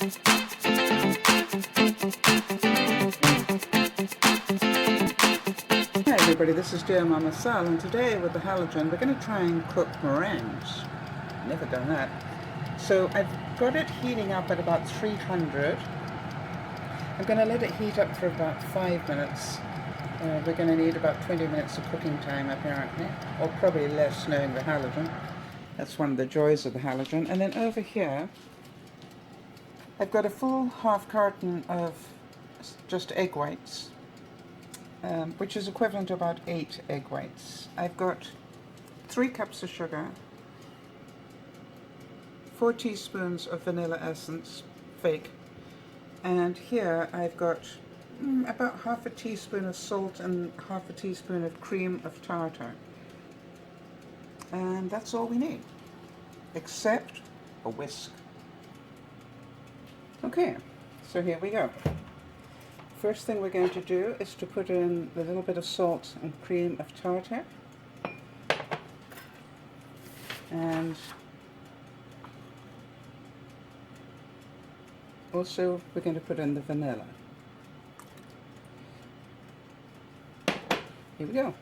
Hi everybody, this is Dear Mama Sal, and today with the halogen we're going to try and cook meringues. Never done that. So I've got it heating up at about 300. I'm going to let it heat up for about 5 minutes. We're going to need about 20 minutes of cooking time apparently, or probably less knowing the halogen. That's one of the joys of the halogen. And then over here I've got a full half carton of just egg whites, which is equivalent to about 8 egg whites. I've got 3 cups of sugar, 4 teaspoons of vanilla essence, fake, and here I've got about half a teaspoon of salt and half a teaspoon of cream of tartar. And that's all we need, except a whisk. Okay, so here we go. First thing we're going to do is to put in a little bit of salt and cream of tartar, and also we're going to put in the vanilla. Here we go.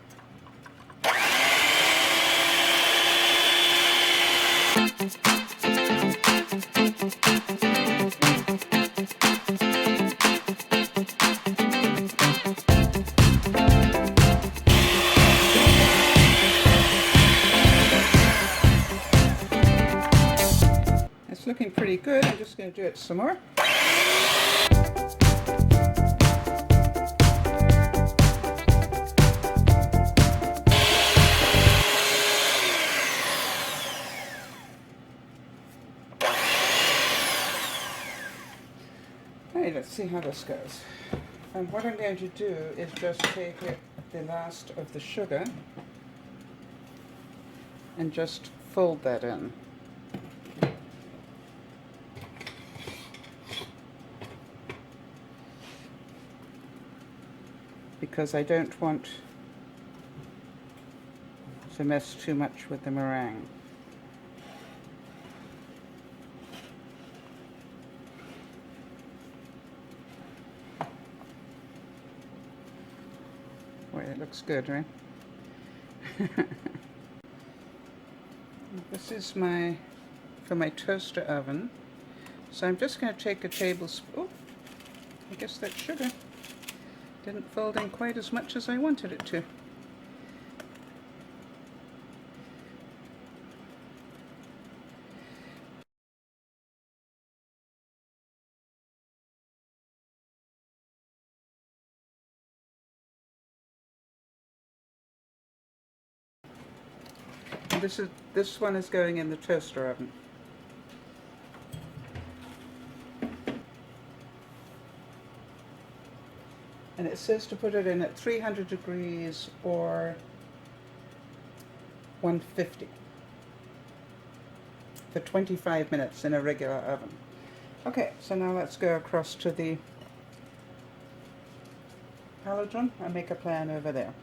It's looking pretty good. I'm just going to do it some more. Okay, let's see how this goes. And what I'm going to do is just take the last of the sugar and just fold that in. Because I don't want to mess too much with the meringue. Boy, it looks good, right? This is for my toaster oven. So I'm just going to take a tablespoon. Oh, I guess that's sugar. Didn't fold in quite as much as I wanted it to. This one is going in the toaster oven. And it says to put it in at 300 degrees or 150 for 25 minutes in a regular oven. Okay, so now let's go across to the halogen and make a plan over there.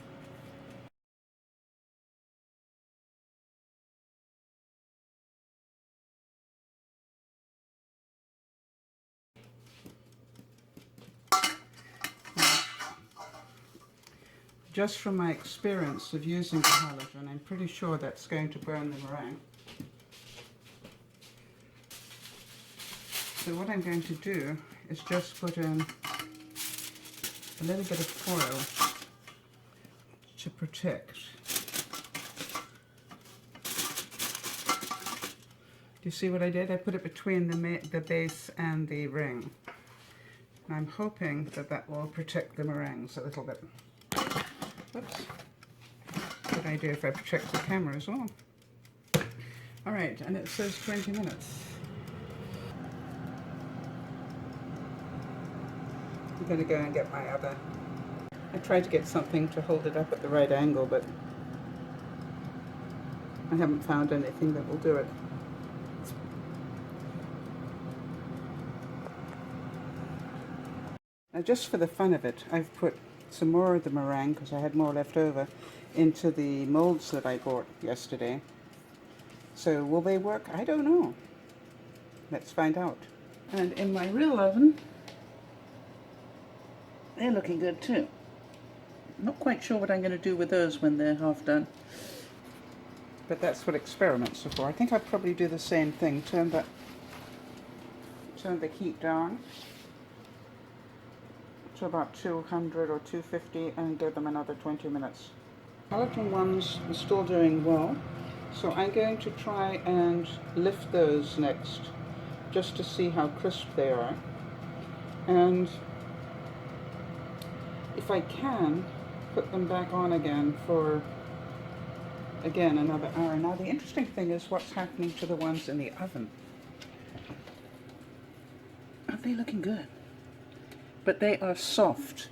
Just from my experience of using the halogen, I'm pretty sure that's going to burn the meringue. So what I'm going to do is just put in a little bit of foil to protect. Do you see what I did? I put it between the base and the ring. And I'm hoping that that will protect the meringues a little bit. Whoops. Good idea if I protect the camera as well. Alright, and it says 20 minutes. I'm going to go and get my other. I tried to get something to hold it up at the right angle, but I haven't found anything that will do it. Now, just for the fun of it, I've put some more of the meringue, because I had more left over, into the molds that I bought yesterday. So will they work? I don't know. Let's find out. And in my real oven, they're looking good too. Not quite sure what I'm going to do with those when they're half done. But that's what experiments are for. I think I'll probably do the same thing. Turn the heat down to about 200 or 250 and give them another 20 minutes. Halogen ones are still doing well, so I'm going to try and lift those next, just to see how crisp they are. And if I can, put them back on again for, again, another hour. Now the interesting thing is what's happening to the ones in the oven. Aren't they looking good? But they are soft.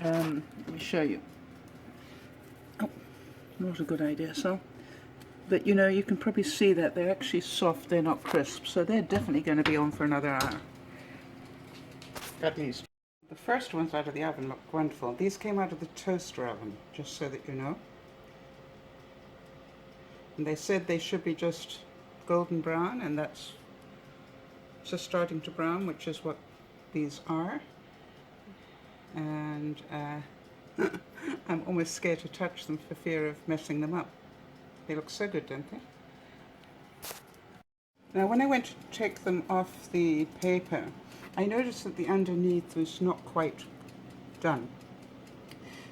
Let me show you. Oh, not a good idea, so. But you know, you can probably see that they're actually soft, they're not crisp, so they're definitely going to be on for another hour. At least. The first ones out of the oven look wonderful. These came out of the toaster oven, just so that you know. And they said they should be just golden brown, and that's just starting to brown, which is what these are. And I'm almost scared to touch them for fear of messing them up. They look so good, don't they? Now when I went to take them off the paper, I noticed that the underneath was not quite done.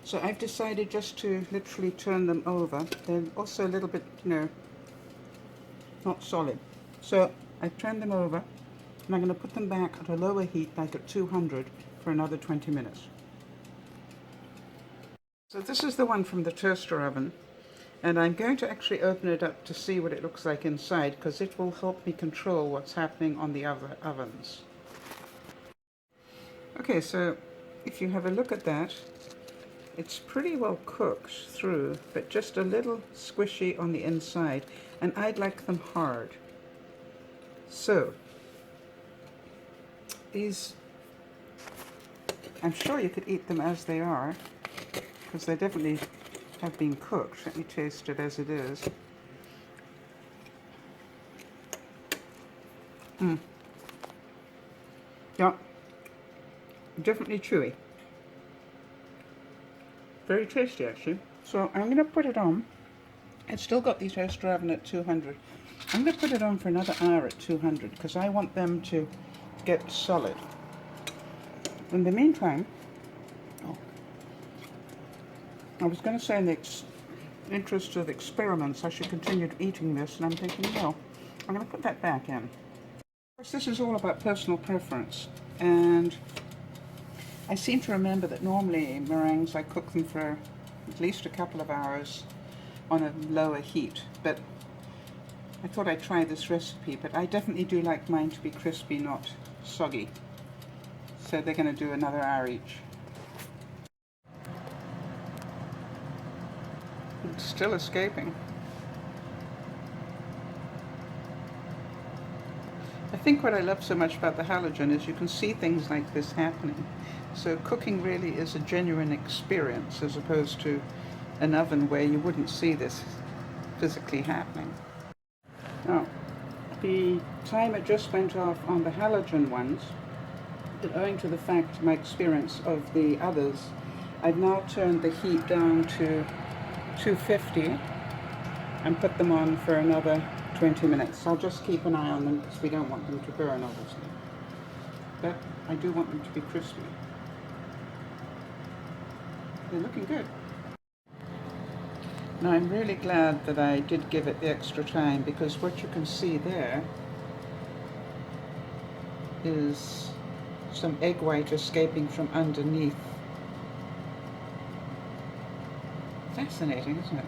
So I've decided just to literally turn them over. They're also a little bit, you know, not solid. So I've turned them over, and I'm going to put them back at a lower heat, like at 200, for another 20 minutes. So this is the one from the toaster oven, and I'm going to actually open it up to see what it looks like inside, because it will help me control what's happening on the other ovens. Okay, so if you have a look at that, it's pretty well cooked through, but just a little squishy on the inside, and I'd like them hard. So these, I'm sure you could eat them as they are, because they definitely have been cooked. Let me taste it as it is. Yeah, definitely chewy. Very tasty, actually. So I'm going to put it on. It's still got the toaster oven at 200. I'm going to put it on for another hour at 200 because I want them to get solid. In the meantime, I was going to say in the interest of experiments I should continue eating this, and I'm thinking, no, I'm going to put that back in. Of course, this is all about personal preference, and I seem to remember that normally meringues I cook them for at least a couple of hours on a lower heat, but I thought I'd try this recipe. But I definitely do like mine to be crispy, not soggy, so they're going to do another hour each. It's still escaping. I think what I love so much about the halogen is you can see things like this happening. So cooking really is a genuine experience as opposed to an oven where you wouldn't see this physically happening. Now, the timer just went off on the halogen ones, but owing to the fact, my experience of the others, I've now turned the heat down to 250 and put them on for another 20 minutes. I'll just keep an eye on them because we don't want them to burn, obviously. But I do want them to be crispy. They're looking good. Now I'm really glad that I did give it the extra time, because what you can see there is some egg white escaping from underneath. Fascinating, isn't it?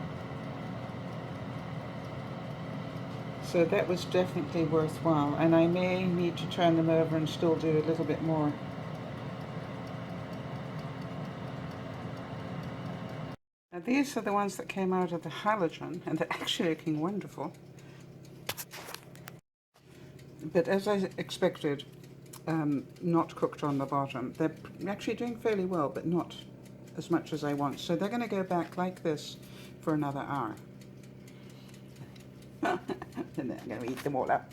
So that was definitely worthwhile, and I may need to turn them over and still do a little bit more. Now these are the ones that came out of the halogen, and they're actually looking wonderful. But as I expected, not cooked on the bottom. They're actually doing fairly well, but not as much as I want. So they're going to go back like this for another hour. And then I'm going to eat them all up.